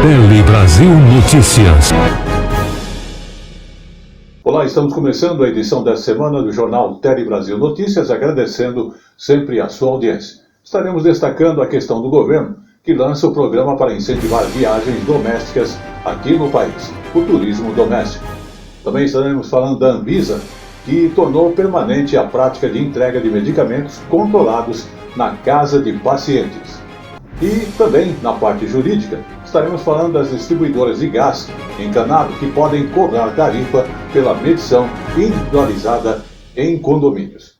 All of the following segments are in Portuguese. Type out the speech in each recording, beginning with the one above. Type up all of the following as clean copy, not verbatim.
Tele Brasil Notícias. Olá, estamos começando a edição desta semana do jornal Tele Brasil Notícias, agradecendo sempre a sua audiência. Estaremos destacando a questão do governo, que lança o programa para incentivar viagens domésticas aqui no país, o turismo doméstico. Também estaremos falando da Anvisa, que tornou permanente a prática de entrega de medicamentos controlados na casa de pacientes. E também, na parte jurídica, estaremos falando das distribuidoras de gás encanado que podem cobrar tarifa pela medição individualizada em condomínios.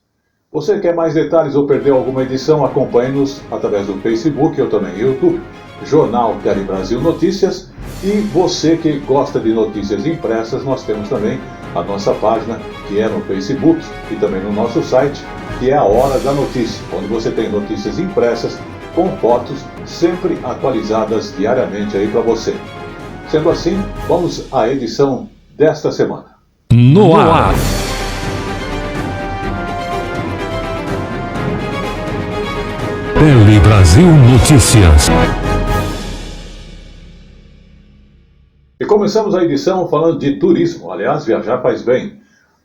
Você quer mais detalhes ou perdeu alguma edição? Acompanhe-nos através do Facebook ou também YouTube, Jornal Tele Brasil Notícias. E você que gosta de notícias impressas, nós temos também a nossa página, que é no Facebook e também no nosso site, que é a Hora da Notícia, onde você tem notícias impressas com fotos sempre atualizadas diariamente aí para você. Sendo assim, vamos à edição desta semana. No ar. Tele Brasil Notícias. E começamos a edição falando de turismo. Aliás, viajar faz bem.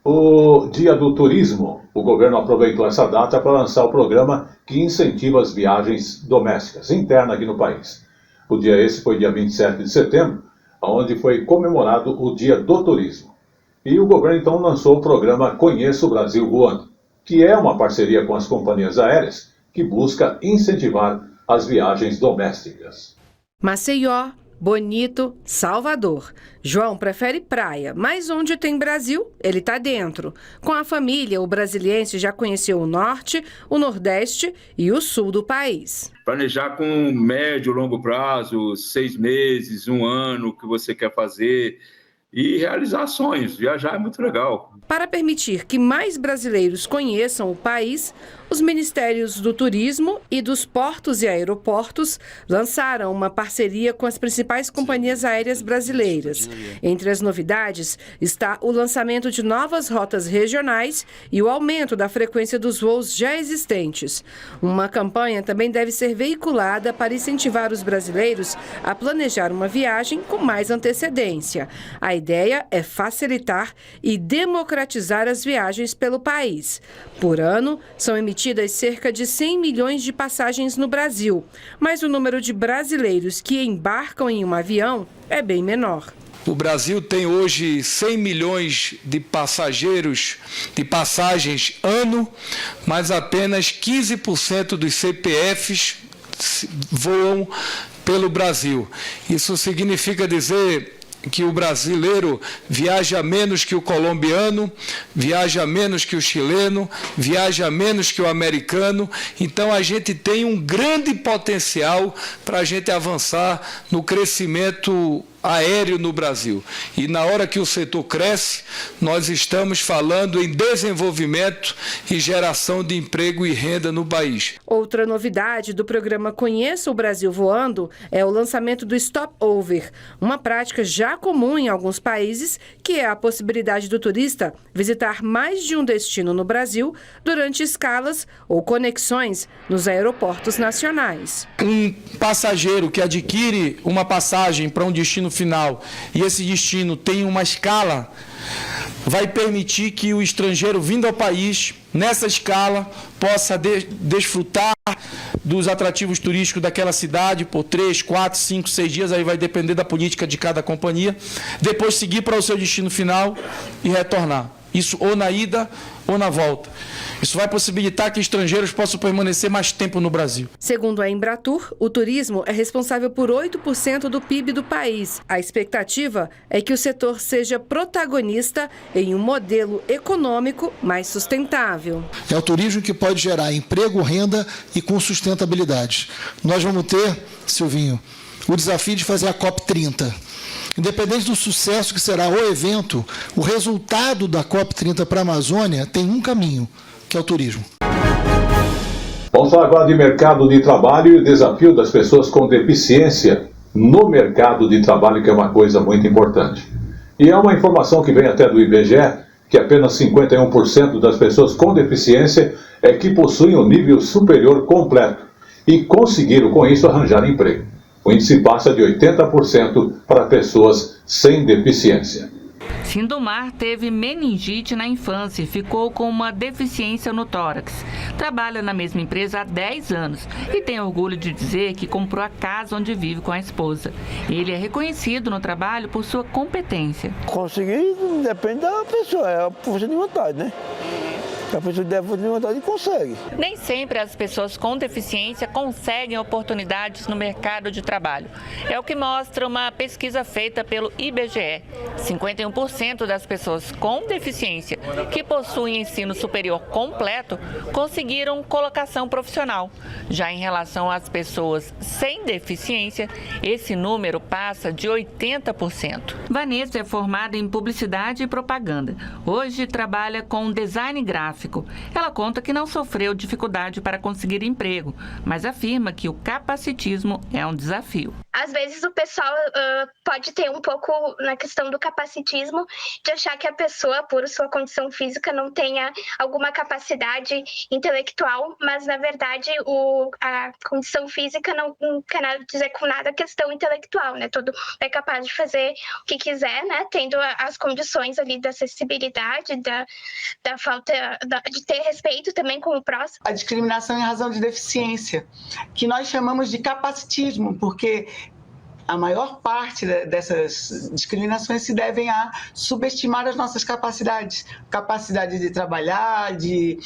O Dia do Turismo, o governo aproveitou essa data para lançar o programa que incentiva as viagens domésticas, internas aqui no país. O dia esse foi dia 27 de setembro, onde foi comemorado o Dia do Turismo. E o governo então lançou o programa Conheça o Brasil Voando, que é uma parceria com as companhias aéreas que busca incentivar as viagens domésticas. Maceió, Bonito, Salvador. João prefere praia, mas onde tem Brasil, ele tá dentro. Com a família, o brasiliense já conheceu o norte, o nordeste e o sul do país. Planejar com médio e longo prazo, 6 meses, 1 ano, o que você quer fazer e realizar sonhos. Viajar é muito legal. Para permitir que mais brasileiros conheçam o país, os Ministérios do Turismo e dos Portos e Aeroportos lançaram uma parceria com as principais companhias aéreas brasileiras. Entre as novidades está o lançamento de novas rotas regionais e o aumento da frequência dos voos já existentes. Uma campanha também deve ser veiculada para incentivar os brasileiros a planejar uma viagem com mais antecedência. A ideia é facilitar e democratizar as viagens pelo país. Por ano, são emitidas cerca de 100 milhões de passagens no Brasil, mas o número de brasileiros que embarcam em um avião é bem menor. O Brasil tem hoje 100 milhões de passageiros, de passagens ano, mas apenas 15% dos CPFs voam pelo Brasil. Isso significa dizer que o brasileiro viaja menos que o colombiano, viaja menos que o chileno, viaja menos que o americano. Então a gente tem um grande potencial para a gente avançar no crescimento aéreo no Brasil. E na hora que o setor cresce, nós estamos falando em desenvolvimento e geração de emprego e renda no país. Outra novidade do programa Conheça o Brasil Voando é o lançamento do Stopover, uma prática já comum em alguns países, que é a possibilidade do turista visitar mais de um destino no Brasil durante escalas ou conexões nos aeroportos nacionais. Um passageiro que adquire uma passagem para um destino final e esse destino tem uma escala, vai permitir que o estrangeiro vindo ao país, nessa escala, possa desfrutar dos atrativos turísticos daquela cidade por 3, 4, 5, 6 dias, aí vai depender da política de cada companhia, depois seguir para o seu destino final e retornar. Isso ou na ida ou na volta. Isso vai possibilitar que estrangeiros possam permanecer mais tempo no Brasil. Segundo a Embratur, o turismo é responsável por 8% do PIB do país. A expectativa é que o setor seja protagonista em um modelo econômico mais sustentável. É o turismo que pode gerar emprego, renda e com sustentabilidade. Nós vamos ter, Silvinho, o desafio de fazer a COP30. Independente do sucesso que será o evento, o resultado da COP30 para a Amazônia tem um caminho, que é o turismo. Vamos falar agora de mercado de trabalho e o desafio das pessoas com deficiência no mercado de trabalho, que é uma coisa muito importante. E é uma informação que vem até do IBGE, que apenas 51% das pessoas com deficiência é que possuem o nível superior completo e conseguiram com isso arranjar emprego. O índice passa de 80% para pessoas sem deficiência. Sindomar teve meningite na infância e ficou com uma deficiência no tórax. Trabalha na mesma empresa há 10 anos e tem orgulho de dizer que comprou a casa onde vive com a esposa. Ele é reconhecido no trabalho por sua competência. Conseguir depende da pessoa, é a força de vontade, né? A pessoa der força de vontade e consegue. Nem sempre as pessoas com deficiência conseguem oportunidades no mercado de trabalho. É o que mostra uma pesquisa feita pelo IBGE. 51% das pessoas com deficiência que possuem ensino superior completo conseguiram colocação profissional. Já em relação às pessoas sem deficiência, esse número passa de 80%. Vanessa é formada em publicidade e propaganda. Hoje trabalha com design gráfico. Ela conta que não sofreu dificuldade para conseguir emprego, mas afirma que o capacitismo é um desafio. Às vezes o pessoal pode ter um pouco na questão do capacitismo, de achar que a pessoa, por sua condição física, não tenha alguma capacidade intelectual, mas na verdade a condição física não quer nada dizer com nada a questão intelectual, né? Todo é capaz de fazer o que quiser, né? Tendo as condições ali da acessibilidade, da falta de ter respeito também com o próximo. A discriminação em razão de deficiência, que nós chamamos de capacitismo, porque a maior parte dessas discriminações se devem a subestimar as nossas capacidades. Capacidade de trabalhar, de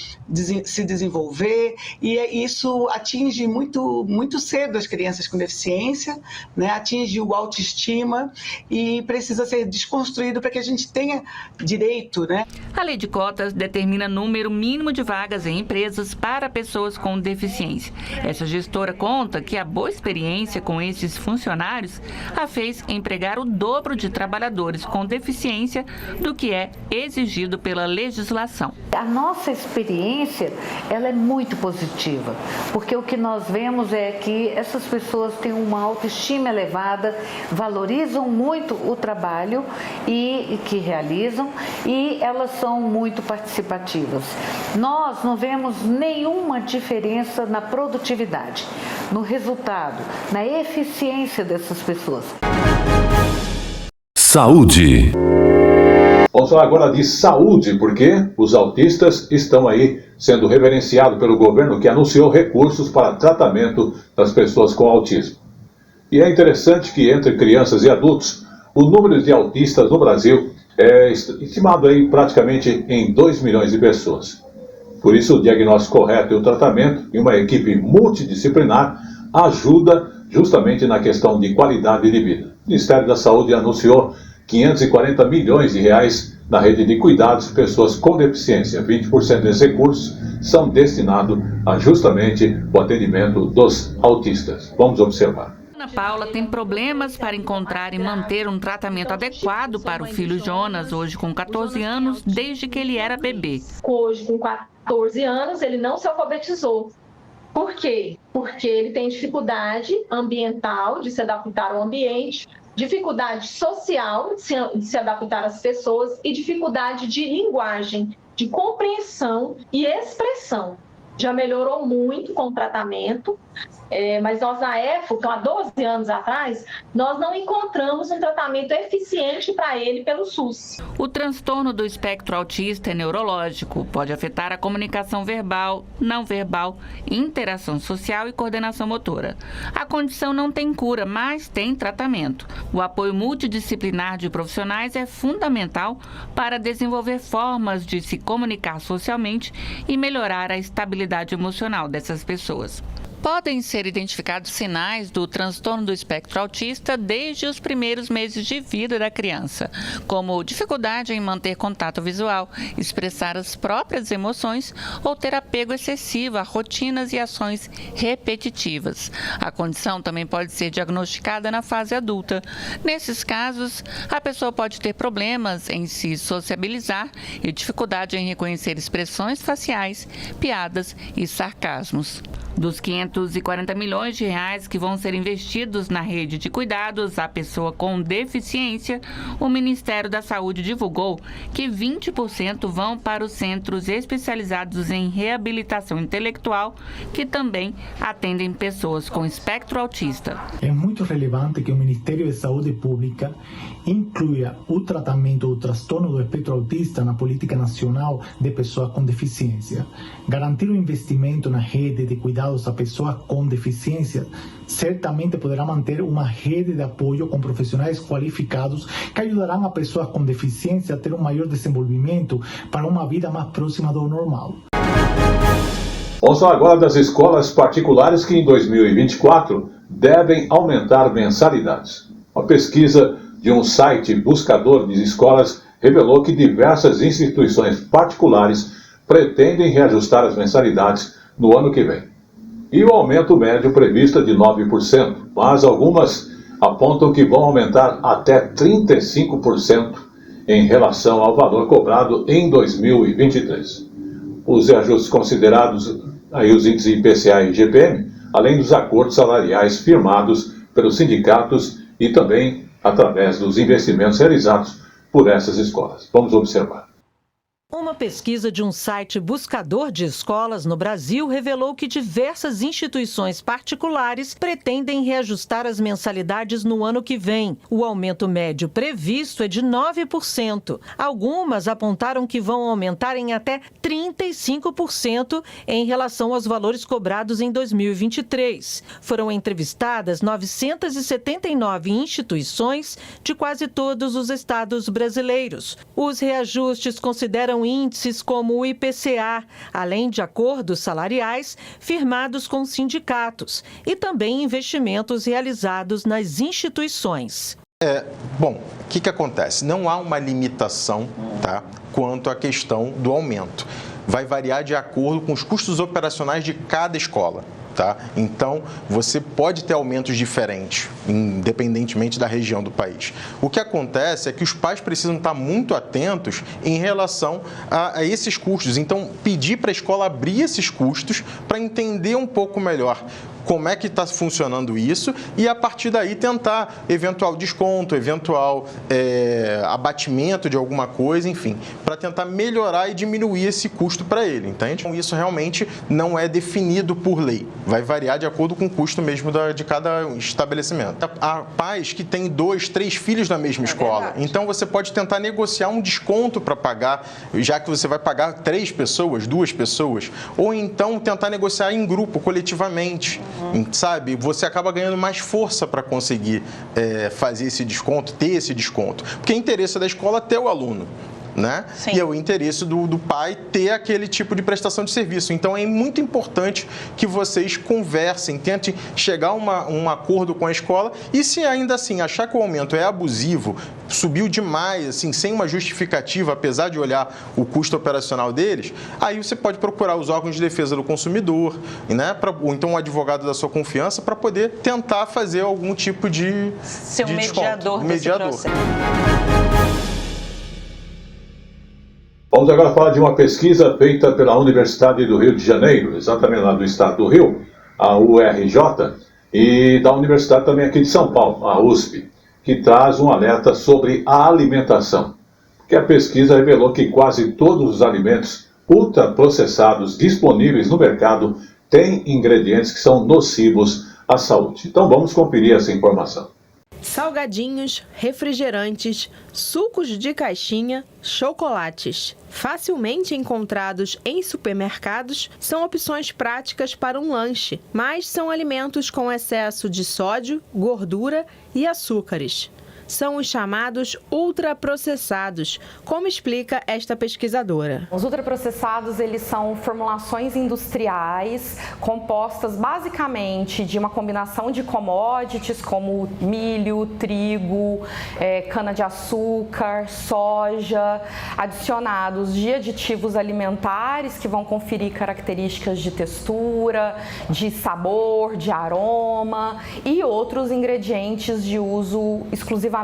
se desenvolver, e isso atinge muito cedo as crianças com deficiência, né? Atinge o autoestima e precisa ser desconstruído para que a gente tenha direito, né? A lei de cotas determina número mínimo de vagas em empresas para pessoas com deficiência. Essa gestora conta que a boa experiência com esses funcionários a fez empregar o dobro de trabalhadores com deficiência do que é exigido pela legislação. A nossa experiência, ela é muito positiva, porque o que nós vemos é que essas pessoas têm uma autoestima elevada, valorizam muito o trabalho que realizam e elas são muito participativas. Nós não vemos nenhuma diferença na produtividade, no resultado, na eficiência dessas pessoas. Saúde. Vamos falar agora de saúde, porque os autistas estão aí sendo reverenciados pelo governo, que anunciou recursos para tratamento das pessoas com autismo. E é interessante que entre crianças e adultos, o número de autistas no Brasil é estimado aí praticamente em 2 milhões de pessoas. Por isso, o diagnóstico correto e o tratamento e uma equipe multidisciplinar ajuda justamente na questão de qualidade de vida. O Ministério da Saúde anunciou 540 milhões de reais na rede de cuidados de pessoas com deficiência. 20% desses recursos são destinados a justamente o atendimento dos autistas. Vamos observar. Ana Paula tem problemas para encontrar e manter um tratamento adequado para o filho Jonas, hoje com 14 anos, desde que ele era bebê. Hoje, com 14 anos, ele não se alfabetizou. Por quê? Porque ele tem dificuldade ambiental de se adaptar ao ambiente, dificuldade social de se adaptar às pessoas e dificuldade de linguagem, de compreensão e expressão. Já melhorou muito com o tratamento, mas nós na época, há 12 anos atrás, nós não encontramos um tratamento eficiente para ele pelo SUS. O transtorno do espectro autista é neurológico, pode afetar a comunicação verbal, não verbal, interação social e coordenação motora. A condição não tem cura, mas tem tratamento. O apoio multidisciplinar de profissionais é fundamental para desenvolver formas de se comunicar socialmente e melhorar a estabilidade emocional dessas pessoas. Podem ser identificados sinais do transtorno do espectro autista desde os primeiros meses de vida da criança, como dificuldade em manter contato visual, expressar as próprias emoções ou ter apego excessivo a rotinas e ações repetitivas. A condição também pode ser diagnosticada na fase adulta. Nesses casos, a pessoa pode ter problemas em se sociabilizar e dificuldade em reconhecer expressões faciais, piadas e sarcasmos. Dos 540 milhões de reais que vão ser investidos na rede de cuidados à pessoa com deficiência, o Ministério da Saúde divulgou que 20% vão para os centros especializados em reabilitação intelectual, que também atendem pessoas com espectro autista. É muito relevante que o Ministério da Saúde Pública inclua o tratamento do transtorno do espectro autista na política nacional de pessoas com deficiência. Garantir o investimento na rede de cuidados a pessoas com deficiência certamente poderá manter uma rede de apoio com profissionais qualificados que ajudarão a pessoas com deficiência a ter um maior desenvolvimento para uma vida mais próxima do normal. Vamos falar agora das escolas particulares que em 2024 devem aumentar mensalidades. Uma pesquisa de um site buscador de escolas revelou que diversas instituições particulares pretendem reajustar as mensalidades no ano que vem. E o aumento médio previsto é de 9%, mas algumas apontam que vão aumentar até 35% em relação ao valor cobrado em 2023. Os reajustes considerados aí os índices IPCA e IGPM, além dos acordos salariais firmados pelos sindicatos e também através dos investimentos realizados por essas escolas. Vamos observar. Uma pesquisa de um site buscador de escolas no Brasil revelou que diversas instituições particulares pretendem reajustar as mensalidades no ano que vem. O aumento médio previsto é de 9%. Algumas apontaram que vão aumentar em até 35% em relação aos valores cobrados em 2023. Foram entrevistadas 979 instituições de quase todos os estados brasileiros. Os reajustes consideram índices como o IPCA, além de acordos salariais firmados com sindicatos e também investimentos realizados nas instituições. Bom, o que acontece? Não há uma limitação, tá, quanto à questão do aumento. Vai variar de acordo com os custos operacionais de cada escola. Tá? Então, você pode ter aumentos diferentes, independentemente da região do país. O que acontece é que os pais precisam estar muito atentos em relação a esses custos. Então, pedir para a escola abrir esses custos para entender um pouco melhor como é que está funcionando isso e, a partir daí, tentar eventual desconto, eventual abatimento de alguma coisa, enfim, para tentar melhorar e diminuir esse custo para ele, entende? Então, isso realmente não é definido por lei, vai variar de acordo com o custo mesmo de cada estabelecimento. Há pais que têm 2, 3 filhos na mesma escola, então você pode tentar negociar um desconto para pagar, já que você vai pagar 3 pessoas, 2 pessoas, ou então tentar negociar em grupo, coletivamente. Sabe, você acaba ganhando mais força para conseguir fazer esse desconto, ter esse desconto. Porque é interesse da escola ter o aluno, né? Sim. E é o interesse do pai ter aquele tipo de prestação de serviço. Então, é muito importante que vocês conversem, tentem chegar a um acordo com a escola e, se ainda assim achar que o aumento é abusivo, subiu demais, assim, sem uma justificativa, apesar de olhar o custo operacional deles, aí você pode procurar os órgãos de defesa do consumidor, né? Ou então um advogado da sua confiança para poder tentar fazer algum tipo de ser um desconto. mediador. Vamos agora falar de uma pesquisa feita pela Universidade do Rio de Janeiro, exatamente lá do estado do Rio, a URJ, e da Universidade também aqui de São Paulo, a USP, que traz um alerta sobre a alimentação. Porque a pesquisa revelou que quase todos os alimentos ultraprocessados disponíveis no mercado têm ingredientes que são nocivos à saúde. Então vamos conferir essa informação. Salgadinhos, refrigerantes, sucos de caixinha, chocolates, facilmente encontrados em supermercados, são opções práticas para um lanche, mas são alimentos com excesso de sódio, gordura e açúcares. São os chamados ultraprocessados, como explica esta pesquisadora. Os ultraprocessados, eles são formulações industriais compostas basicamente de uma combinação de commodities como milho, trigo, cana-de-açúcar, soja, adicionados de aditivos alimentares que vão conferir características de textura, de sabor, de aroma e outros ingredientes de uso exclusivamente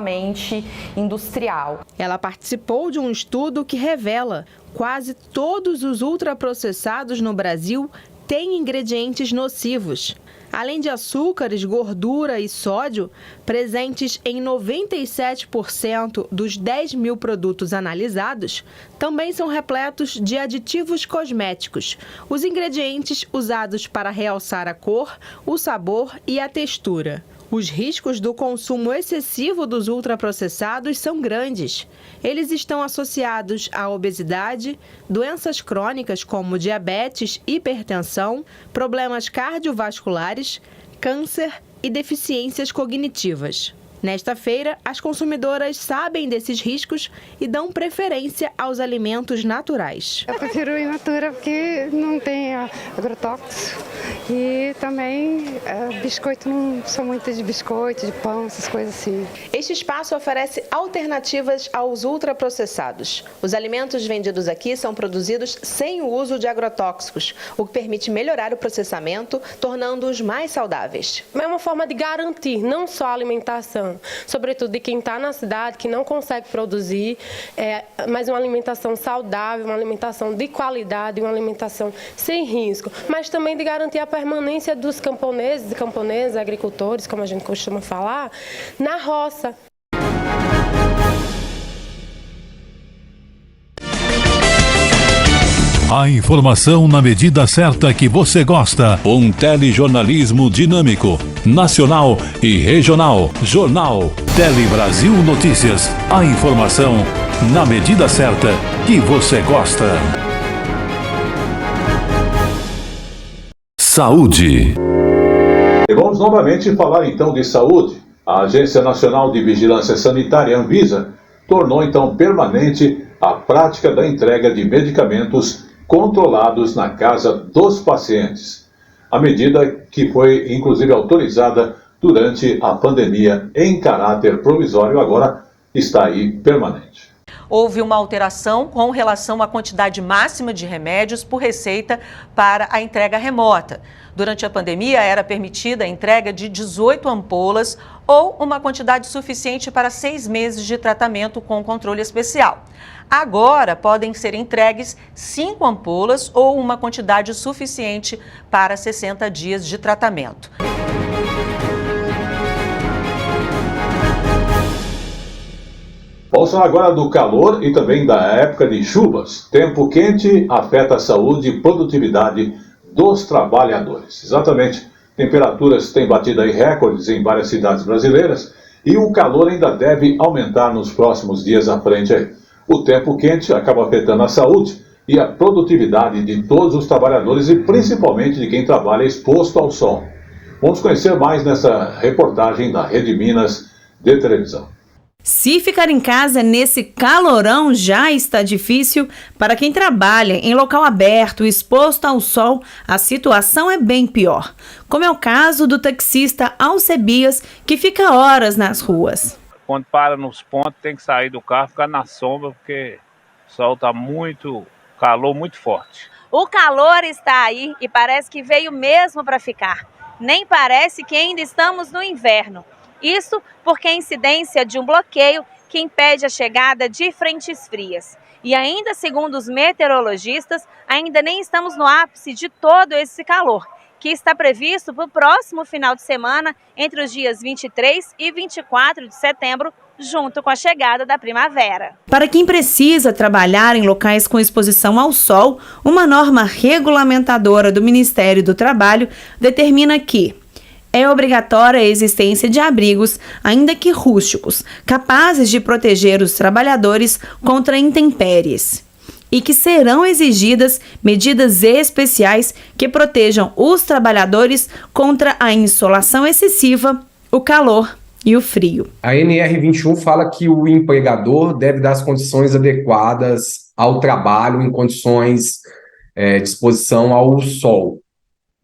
industrial. Ela participou de um estudo que revela quase todos os ultraprocessados no Brasil têm ingredientes nocivos. Além de açúcares, gordura e sódio, presentes em 97% dos 10 mil produtos analisados, também são repletos de aditivos cosméticos, os ingredientes usados para realçar a cor, o sabor e a textura. Os riscos do consumo excessivo dos ultraprocessados são grandes. Eles estão associados à obesidade, doenças crônicas como diabetes, hipertensão, problemas cardiovasculares, câncer e deficiências cognitivas. Nesta feira, as consumidoras sabem desses riscos e dão preferência aos alimentos naturais. Eu prefiro in natura porque não tem agrotóxico e também biscoito, não sou muito de biscoito, de pão, essas coisas assim. Este espaço oferece alternativas aos ultraprocessados. Os alimentos vendidos aqui são produzidos sem o uso de agrotóxicos, o que permite melhorar o processamento, tornando-os mais saudáveis. É uma forma de garantir não só a alimentação, sobretudo de quem está na cidade, que não consegue produzir, mas uma alimentação saudável, uma alimentação de qualidade, uma alimentação sem risco, mas também de garantir a permanência dos camponeses e camponesas, agricultores, como a gente costuma falar, na roça. A informação na medida certa que você gosta. Um telejornalismo dinâmico, nacional e regional. Jornal Tele Brasil Notícias. A informação na medida certa que você gosta. Saúde. E vamos novamente falar então de saúde. A Agência Nacional de Vigilância Sanitária, Anvisa, tornou então permanente a prática da entrega de medicamentos controlados na casa dos pacientes. A medida que foi inclusive autorizada durante a pandemia em caráter provisório agora está aí permanente. Houve uma alteração com relação à quantidade máxima de remédios por receita para a entrega remota. Durante a pandemia, era permitida a entrega de 18 ampolas ou uma quantidade suficiente para 6 meses de tratamento com controle especial. Agora, podem ser entregues 5 ampolas ou uma quantidade suficiente para 60 dias de tratamento. Vamos falar agora do calor e também da época de chuvas. Tempo quente afeta a saúde e produtividade dos trabalhadores. Exatamente. Temperaturas têm batido aí recordes em várias cidades brasileiras e o calor ainda deve aumentar nos próximos dias à frente aí. O tempo quente acaba afetando a saúde e a produtividade de todos os trabalhadores e principalmente de quem trabalha exposto ao sol. Vamos conhecer mais nessa reportagem da Rede Minas de televisão. Se ficar em casa nesse calorão já está difícil, para quem trabalha em local aberto, exposto ao sol, a situação é bem pior. Como é o caso do taxista Alcebias, que fica horas nas ruas. Quando para nos pontos, tem que sair do carro, ficar na sombra, porque o sol está calor muito forte. O calor está aí e parece que veio mesmo para ficar. Nem parece que ainda estamos no inverno. Isso porque a incidência de um bloqueio que impede a chegada de frentes frias. E ainda, segundo os meteorologistas, ainda nem estamos no ápice de todo esse calor, que está previsto para o próximo final de semana, entre os dias 23 e 24 de setembro, junto com a chegada da primavera. Para quem precisa trabalhar em locais com exposição ao sol, uma norma regulamentadora do Ministério do Trabalho determina que é obrigatória a existência de abrigos, ainda que rústicos, capazes de proteger os trabalhadores contra intempéries. E que serão exigidas medidas especiais que protejam os trabalhadores contra a insolação excessiva, o calor e o frio. A NR21 fala que o empregador deve dar as condições adequadas ao trabalho em condições de exposição ao sol.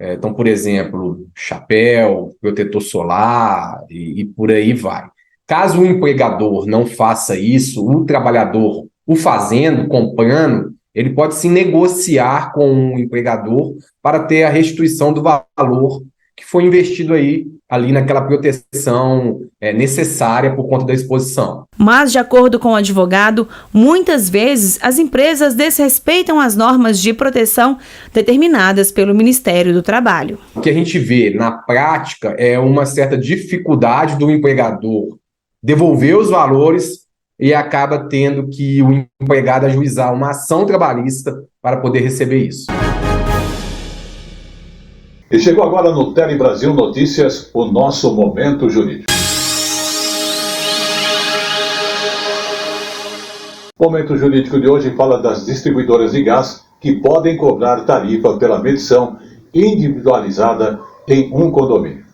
Então, por exemplo, chapéu, protetor solar e por aí vai. Caso o empregador não faça isso, o trabalhador o fazendo, comprando, ele pode se negociar com o empregador para ter a restituição do valor que foi investido ali naquela proteção necessária por conta da exposição. Mas, de acordo com o advogado, muitas vezes as empresas desrespeitam as normas de proteção determinadas pelo Ministério do Trabalho. O que a gente vê na prática é uma certa dificuldade do empregador devolver os valores e acaba tendo que o empregado ajuizar uma ação trabalhista para poder receber isso. E chegou agora no Tele Brasil Notícias, o nosso Momento Jurídico. O Momento Jurídico de hoje fala das distribuidoras de gás que podem cobrar tarifa pela medição individualizada em um condomínio.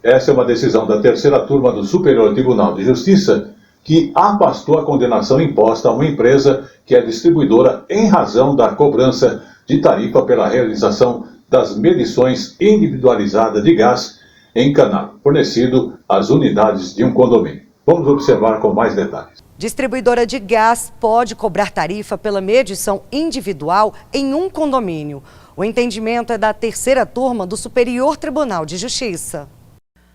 Essa é uma decisão da terceira turma do Superior Tribunal de Justiça que afastou a condenação imposta a uma empresa que é distribuidora em razão da cobrança de tarifa pela realização das medições individualizadas de gás em canal fornecido às unidades de um condomínio. Vamos observar com mais detalhes. Distribuidora de gás pode cobrar tarifa pela medição individual em um condomínio. O entendimento é da terceira turma do Superior Tribunal de Justiça.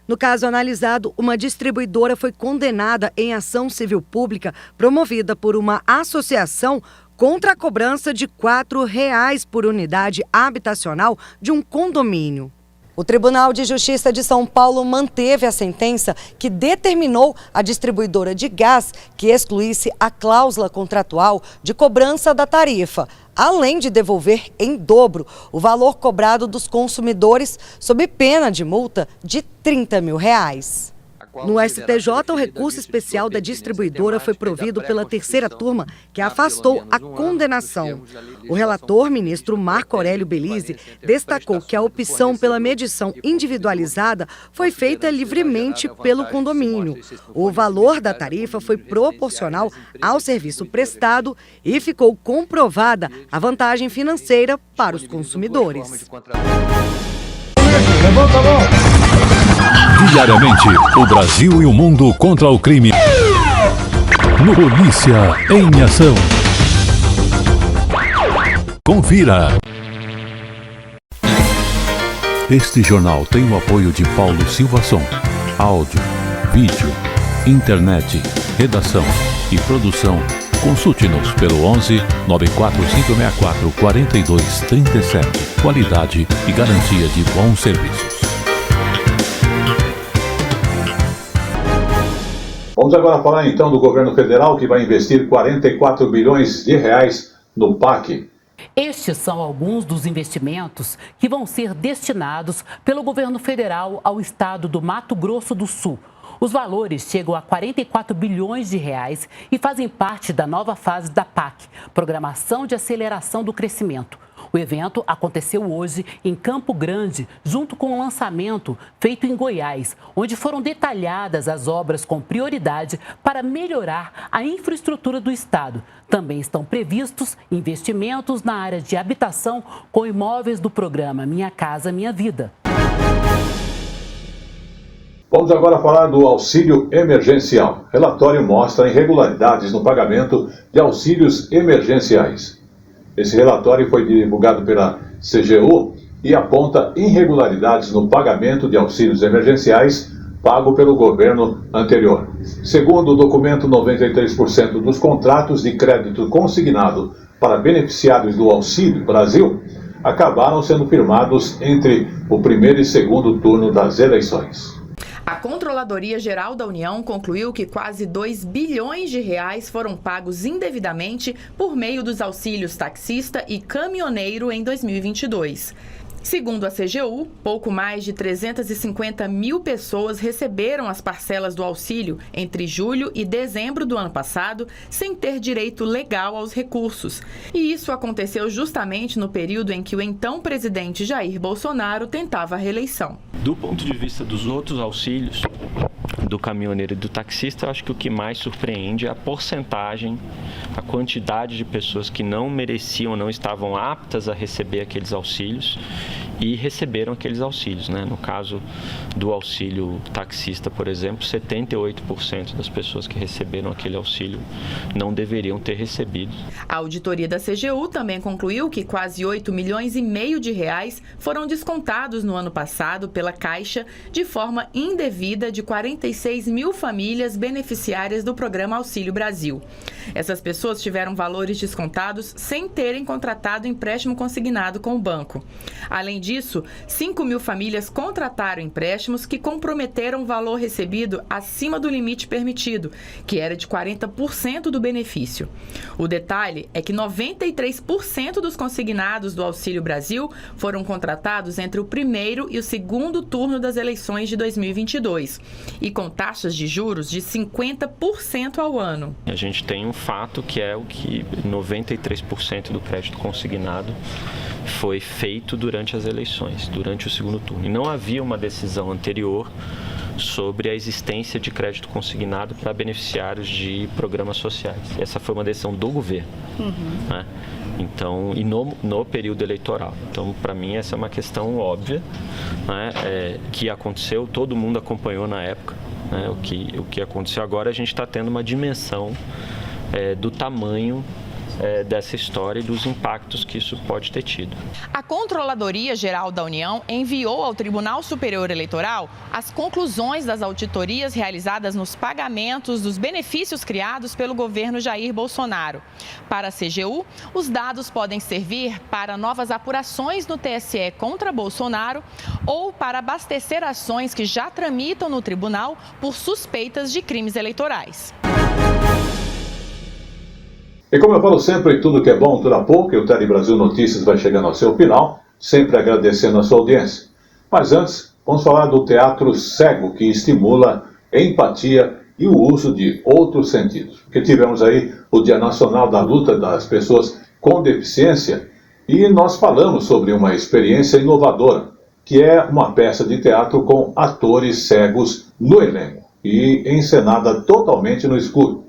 No caso analisado, uma distribuidora foi condenada em ação civil pública promovida por uma associação contra a cobrança de R$ 4,00 por unidade habitacional de um condomínio. O Tribunal de Justiça de São Paulo manteve a sentença que determinou à distribuidora de gás que excluísse a cláusula contratual de cobrança da tarifa, além de devolver em dobro o valor cobrado dos consumidores sob pena de multa de R$ 30 mil. No STJ, o recurso especial da distribuidora foi provido pela terceira turma, que afastou a condenação. O relator, ministro Marco Aurélio Belize, destacou que a opção pela medição individualizada foi feita livremente pelo condomínio. O valor da tarifa foi proporcional ao serviço prestado e ficou comprovada a vantagem financeira para os consumidores. Diariamente, o Brasil e o mundo contra o crime. No Polícia em Ação. Confira. Este jornal tem o apoio de Paulo Silva Som. Áudio, vídeo, internet, redação e produção. Consulte-nos pelo 11 94564 4237. Qualidade e garantia de bons serviços. Vamos agora falar então do governo federal que vai investir 44 bilhões de reais no PAC. Estes são alguns dos investimentos que vão ser destinados pelo governo federal ao estado do Mato Grosso do Sul. Os valores chegam a 44 bilhões de reais e fazem parte da nova fase da PAC, Programação de Aceleração do Crescimento. O evento aconteceu hoje em Campo Grande, junto com o lançamento feito em Goiás, onde foram detalhadas as obras com prioridade para melhorar a infraestrutura do estado. Também estão previstos investimentos na área de habitação com imóveis do programa Minha Casa Minha Vida. Vamos agora falar do auxílio emergencial. Relatório mostra irregularidades no pagamento de auxílios emergenciais. Esse relatório foi divulgado pela CGU e aponta irregularidades no pagamento de auxílios emergenciais pago pelo governo anterior. Segundo o documento, 93% dos contratos de crédito consignado para beneficiários do Auxílio Brasil acabaram sendo firmados entre o primeiro e segundo turno das eleições. A Controladoria Geral da União concluiu que quase 2 bilhões de reais foram pagos indevidamente por meio dos auxílios taxista e caminhoneiro em 2022. Segundo a CGU, pouco mais de 350 mil pessoas receberam as parcelas do auxílio entre julho e dezembro do ano passado, sem ter direito legal aos recursos. E isso aconteceu justamente no período em que o então presidente Jair Bolsonaro tentava a reeleição. Do ponto de vista dos outros auxílios, do caminhoneiro e do taxista, eu acho que o que mais surpreende é a porcentagem, a quantidade de pessoas que não mereciam, não estavam aptas a receber aqueles auxílios e receberam aqueles auxílios, né? No caso do auxílio taxista, por exemplo, 78% das pessoas que receberam aquele auxílio não deveriam ter recebido. A auditoria da CGU também concluiu que quase 8,5 milhões de reais foram descontados no ano passado pela Caixa de forma indevida de 46 mil famílias beneficiárias do programa Auxílio Brasil. Essas pessoas tiveram valores descontados sem terem contratado empréstimo consignado com o banco. Além disso, 5 mil famílias contrataram empréstimos que comprometeram o valor recebido acima do limite permitido, que era de 40% do benefício. O detalhe é que 93% dos consignados do Auxílio Brasil foram contratados entre o primeiro e o segundo turno das eleições de 2022 e com taxas de juros de 50% ao ano. A gente tem um fato que é o que 93% do crédito consignado foi feito durante as eleições, durante o segundo turno. E não havia uma decisão anterior sobre a existência de crédito consignado para beneficiários de programas sociais. Essa foi uma decisão do governo, né? Então, e no período eleitoral. Então, para mim, essa é uma questão óbvia, né? Que aconteceu, todo mundo acompanhou na época, né? O que aconteceu agora, a gente está tendo uma dimensão do tamanho dessa história e dos impactos que isso pode ter tido. A Controladoria Geral da União enviou ao Tribunal Superior Eleitoral as conclusões das auditorias realizadas nos pagamentos dos benefícios criados pelo governo Jair Bolsonaro. Para a CGU, os dados podem servir para novas apurações no TSE contra Bolsonaro ou para abastecer ações que já tramitam no tribunal por suspeitas de crimes eleitorais. E como eu falo sempre, tudo que é bom dura pouco, e o Tele Brasil Notícias vai chegando ao seu final, sempre agradecendo a sua audiência. Mas antes, vamos falar do teatro cego, que estimula empatia e o uso de outros sentidos. Porque tivemos aí o Dia Nacional da Luta das Pessoas com Deficiência e nós falamos sobre uma experiência inovadora, que é uma peça de teatro com atores cegos no elenco e encenada totalmente no escuro.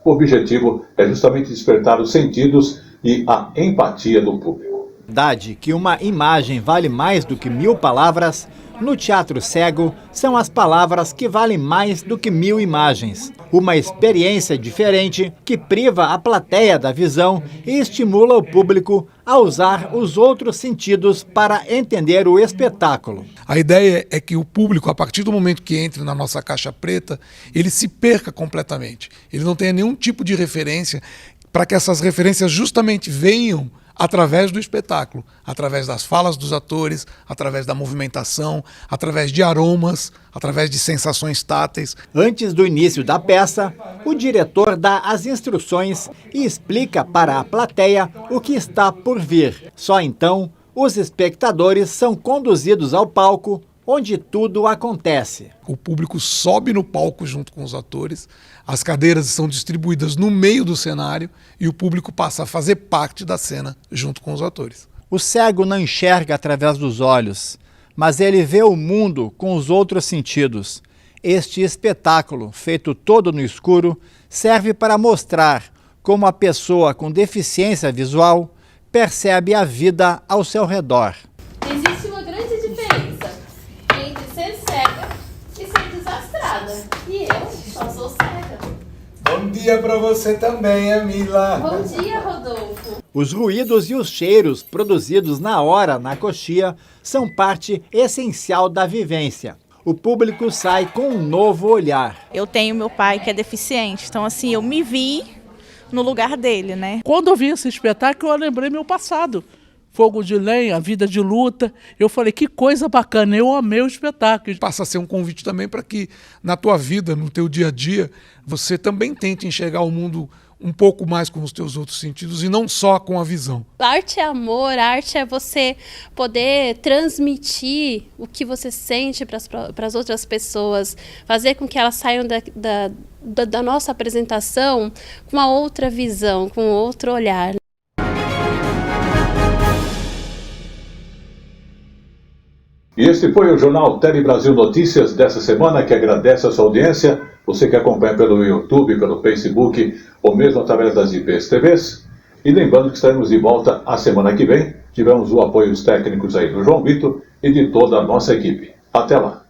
O objetivo é justamente despertar os sentidos e a empatia do público. Verdade que uma imagem vale mais do que 1000 palavras, no teatro cego são as palavras que valem mais do que 1000 imagens. Uma experiência diferente que priva a plateia da visão e estimula o público a usar os outros sentidos para entender o espetáculo. A ideia é que o público, a partir do momento que entre na nossa caixa preta, ele se perca completamente. Ele não tenha nenhum tipo de referência, para que essas referências justamente venham através do espetáculo, através das falas dos atores, através da movimentação, através de aromas, através de sensações táteis. Antes do início da peça, o diretor dá as instruções e explica para a plateia o que está por vir. Só então, os espectadores são conduzidos ao palco, onde tudo acontece. O público sobe no palco junto com os atores, as cadeiras são distribuídas no meio do cenário e o público passa a fazer parte da cena junto com os atores. O cego não enxerga através dos olhos, mas ele vê o mundo com os outros sentidos. Este espetáculo, feito todo no escuro, serve para mostrar como a pessoa com deficiência visual percebe a vida ao seu redor. Existe uma grande diferença entre ser cega e ser desastrada. E eu só sou cega. Bom dia para você também, Amila. Bom dia, Rodolfo. Os ruídos e os cheiros produzidos na hora na coxia são parte essencial da vivência. O público sai com um novo olhar. Eu tenho meu pai que é deficiente, então assim, eu me vi no lugar dele, né? Quando eu vi esse espetáculo, eu lembrei meu passado. Fogo de Lenha, a vida de luta. Eu falei, que coisa bacana, eu amei o espetáculo. Passa a ser um convite também para que na tua vida, no teu dia a dia, você também tente enxergar o mundo um pouco mais com os teus outros sentidos e não só com a visão. Arte é amor, arte é você poder transmitir o que você sente para as outras pessoas, fazer com que elas saiam da nossa apresentação com uma outra visão, com outro olhar. E este foi o Jornal Tele Brasil Notícias dessa semana, que agradece a sua audiência, você que acompanha pelo YouTube, pelo Facebook, ou mesmo através das IPs TVs. E lembrando que estaremos de volta a semana que vem, Tivemos o apoio dos técnicos aí do João Vitor e de toda a nossa equipe. Até lá.